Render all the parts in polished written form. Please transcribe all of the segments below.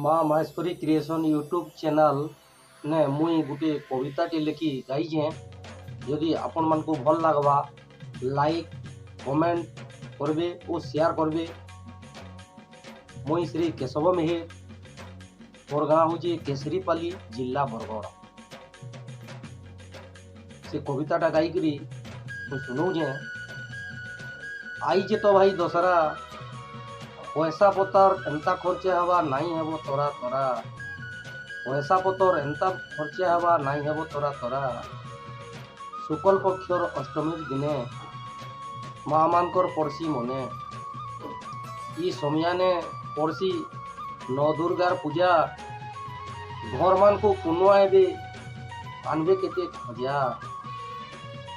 माँ Maheshwari creation YouTube channel ने मुई गोटे कविताटी लिखि गाइजे। यदि आपण मान को भल लगवा लाइक कमेंट करबे और शेयर करबे। मुई श्री केशव मेहेर, मोर गाँ हूँ केसरीपाली जिला बरगड़। से कविताटा गाइकरी शुणु जे आई जे तो भाई दशहरा पैसा पतर एंता खर्चा हवा नहीं हेबो तोरा तोरा। पैसा पतर एंता खर्चा हवा नहीं हेबो तोरा तोरा। शुक्ल पक्षर अष्टमी दिने माँ मानकर पड़सी मने। ई समयाने पड़सी नौ दुर्गार पूजा। घर मान को कुनुआबे आनबे केते खजा।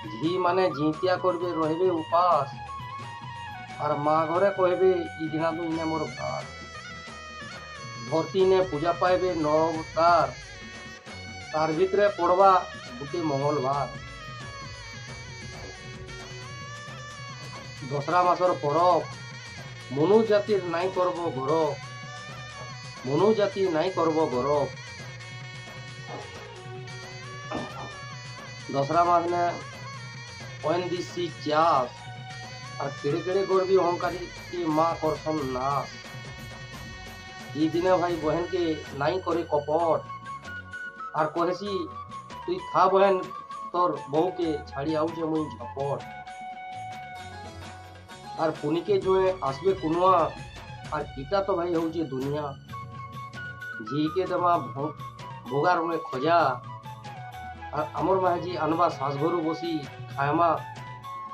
झी माने झीतिया करबे रहबे उपास। और माँ घरे कहबे ई दिना तो इने मोर भात। धरती ने पूजा पाइबे नौ अवतार। तार भितरे पड़वा गोटे मंगलवार। दसरा मासर परब मनु जातिर नाई करबो गौरव। मनु जाति नाई करबो गौरव। दसरा मास ने ओन दिसी चास। और केड़े केड़े गर्वी अहंकारी की माँ करसन नाश। ई दिने भाई बहन के नाई करे कपट। और कहसी तुई था बहन तोर बहू के छाड़ी आउजे मुई झपट। और पुनी के जो है आसबे कुनुआ। और इटा तो भाई हूँ दुनिया। झी के दमा भोगार में खजा। और अमर महाजी अनबा सासघरू बसी खायमा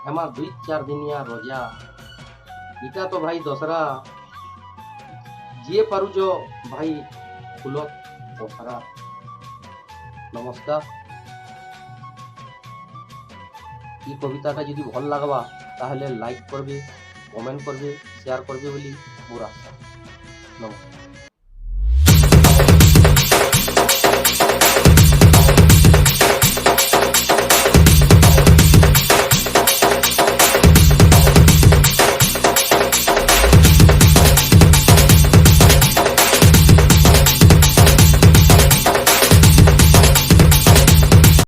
हेमा 2-4 दिनिया रोजा। इटा तो भाई दसरा जी पारु जो भाई फुलत दसरा। नमस्कार। ये कविताटा यदि भल लगवा ताहले लाइक करबे कमेंट करबे शेयर करबे बोली मोर आशा। नमस्कार।